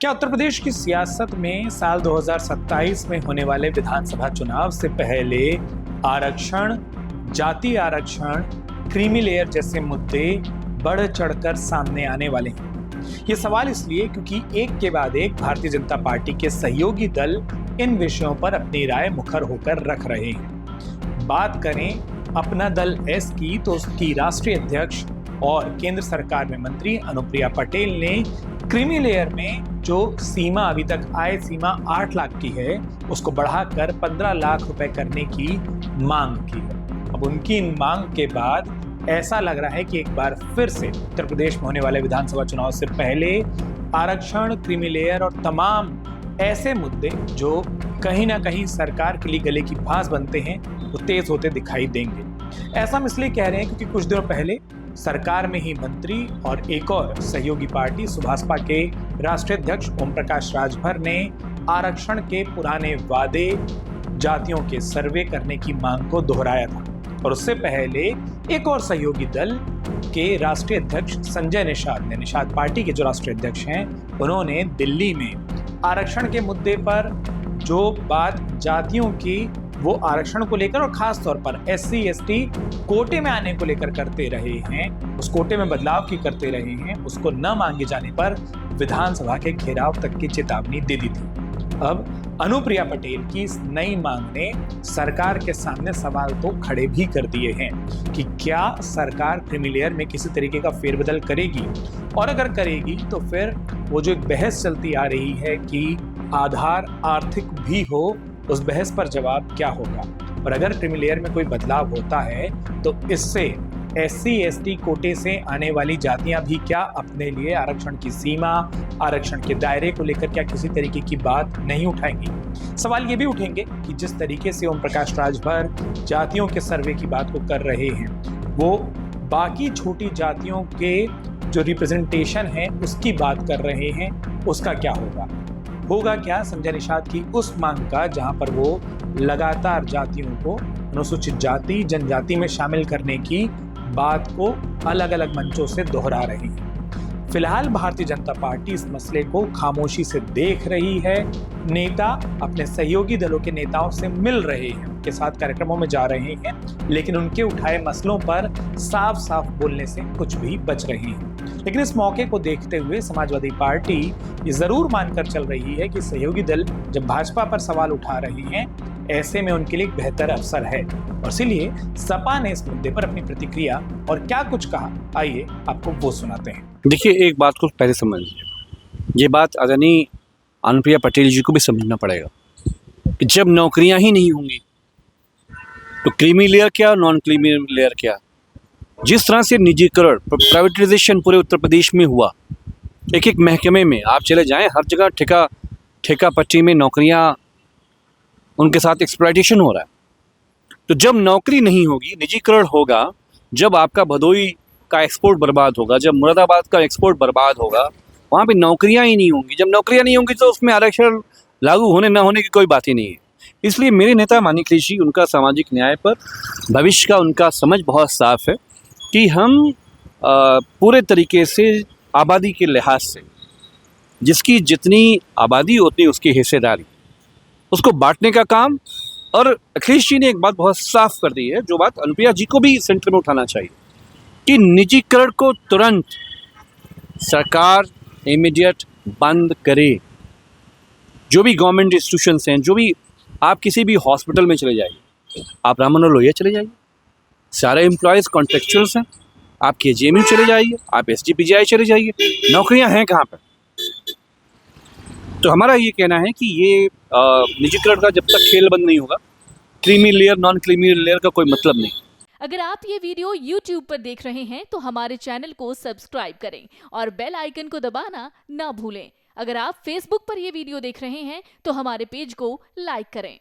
क्या उत्तर प्रदेश की सियासत में साल 2027 में होने वाले विधानसभा चुनाव से पहले आरक्षण, जाति आरक्षण, क्रीमी लेयर जैसे मुद्दे बढ़ चढ़कर सामने आने वाले हैं? ये सवाल इसलिए क्योंकि एक के बाद एक भारतीय जनता पार्टी के सहयोगी दल इन विषयों पर अपनी राय मुखर होकर रख रहे हैं। बात करें अपना दल एस की, तो उसकी राष्ट्रीय अध्यक्ष और केंद्र सरकार में मंत्री अनुप्रिया पटेल ने क्रीमी लेयर में जो सीमा अभी तक आय सीमा 8 लाख की है, उसको बढ़ाकर 15 लाख रुपए करने की मांग की है। अब उनकी इन मांग के बाद ऐसा लग रहा है कि एक बार फिर से उत्तर प्रदेश में होने वाले विधानसभा चुनाव से पहले आरक्षण, क्रीमी लेयर और तमाम ऐसे मुद्दे जो कहीं ना कहीं सरकार के लिए गले की फांस बनते हैं, वो तेज होते दिखाई देंगे। ऐसा हम इसलिए कह रहे हैं क्योंकि कुछ दिनों पहले सरकार में ही मंत्री और एक और सहयोगी पार्टी सुभाषपा के राष्ट्रीय अध्यक्ष ओम प्रकाश राजभर ने आरक्षण के पुराने वादे, जातियों के सर्वे करने की मांग को दोहराया था। और उससे पहले एक और सहयोगी दल के राष्ट्रीय अध्यक्ष संजय निषाद ने, निषाद पार्टी के जो राष्ट्रीय अध्यक्ष हैं, उन्होंने दिल्ली में आरक्षण के मुद्दे पर जो बात जातियों की वो आरक्षण को लेकर और खास तौर पर SC ST कोटे में आने को लेकर करते रहे हैं, उस कोटे में बदलाव की करते रहे हैं, उसको न मांगे जाने पर विधानसभा के घेराव तक की चेतावनी दे दी थी। अब अनुप्रिया पटेल की इस नई मांग ने सरकार के सामने सवाल तो खड़े भी कर दिए हैं कि क्या सरकार क्रीमी लेयर में किसी तरीके का फेरबदल करेगी, और अगर करेगी तो फिर वो जो एक बहस चलती आ रही है कि आधार आर्थिक भी हो, उस बहस पर जवाब क्या होगा। और अगर क्रीमी लेयर में कोई बदलाव होता है तो इससे SC ST कोटे से आने वाली जातियां भी क्या अपने लिए आरक्षण की सीमा, आरक्षण के दायरे को लेकर क्या किसी तरीके की बात नहीं उठाएंगी। सवाल ये भी उठेंगे कि जिस तरीके से ओम प्रकाश राजभर जातियों के सर्वे की बात को कर रहे हैं, वो बाकी छोटी जातियों के जो रिप्रेजेंटेशन है उसकी बात कर रहे हैं, उसका क्या होगा क्या संजय निषाद की उस मांग का, जहां पर वो लगातार जातियों को अनुसूचित जाति, जनजाति में शामिल करने की बात को अलग अलग मंचों से दोहरा रही है। फिलहाल भारतीय जनता पार्टी इस मसले को खामोशी से देख रही है। नेता अपने सहयोगी दलों के नेताओं से मिल रहे हैं, उनके साथ कार्यक्रमों में जा रहे हैं, लेकिन उनके उठाए मसलों पर साफ साफ बोलने से कुछ भी बच रहे हैं। लेकिन इस मौके को देखते हुए समाजवादी पार्टी ये जरूर मानकर चल रही है कि सहयोगी दल जब भाजपा पर सवाल उठा रहे हैं, ऐसे में उनके लिए एक बेहतर अवसर है। और इसीलिए सपा ने इस मुद्दे पर अपनी प्रतिक्रिया और क्या कुछ कहा, आइए आपको वो सुनाते हैं। देखिए, एक बात को पहले समझ लीजिए, ये बात आदरणीय अनुप्रिया पटेल जी को भी समझना पड़ेगा कि जब नौकरियां ही नहीं होंगी तो क्रीमी लेयर क्या, नॉन क्रीमी लेयर क्या। जिस तरह से निजीकरण, प्राइवेटाइजेशन पूरे उत्तर प्रदेश में हुआ, एक एक महकमे में आप चले जाएं, हर जगह ठेका पट्टी में नौकरियां, उनके साथ एक्सप्लॉयटेशन हो रहा है। तो जब नौकरी नहीं होगी, निजीकरण होगा, जब आपका भदोई का एक्सपोर्ट बर्बाद होगा, जब मुरादाबाद का एक्सपोर्ट बर्बाद होगा, वहाँ पे नौकरियाँ ही नहीं होंगी। जब नौकरियाँ नहीं होंगी तो उसमें आरक्षण लागू होने ना होने की कोई बात ही नहीं है। इसलिए मेरे नेता मानिक अखिलेश जी, उनका सामाजिक न्याय पर भविष्य का उनका समझ बहुत साफ है कि हम पूरे तरीके से आबादी के लिहाज से, जिसकी जितनी आबादी उतनी उसकी हिस्सेदारी, उसको बांटने का काम। और अखिलेश जी ने एक बात बहुत साफ कर दी है, जो बात अनुप्रिया जी को भी सेंटर में उठाना चाहिए, कि निजीकरण को तुरंत सरकार इमीडिएट बंद करे। जो भी गवर्नमेंट इंस्टीट्यूशंस हैं, जो भी, आप किसी भी हॉस्पिटल में चले जाइए, आप राम मनोहर लोहिया चले जाइए, सारे एम्प्लॉयज़ कॉन्ट्रेक्चुअल्स हैं, आप KGMU चले जाइए, आप SGPGI चले जाइए, नौकरियां हैं कहाँ पर। तो हमारा ये कहना है कि ये निजीकरण का जब तक खेल बंद नहीं होगा, creamy layer, non creamy layer का कोई मतलब नहीं। अगर आप ये वीडियो YouTube पर देख रहे हैं तो हमारे चैनल को सब्सक्राइब करें और बेल आइकन को दबाना ना भूलें। अगर आप Facebook पर ये वीडियो देख रहे हैं तो हमारे पेज को लाइक करें।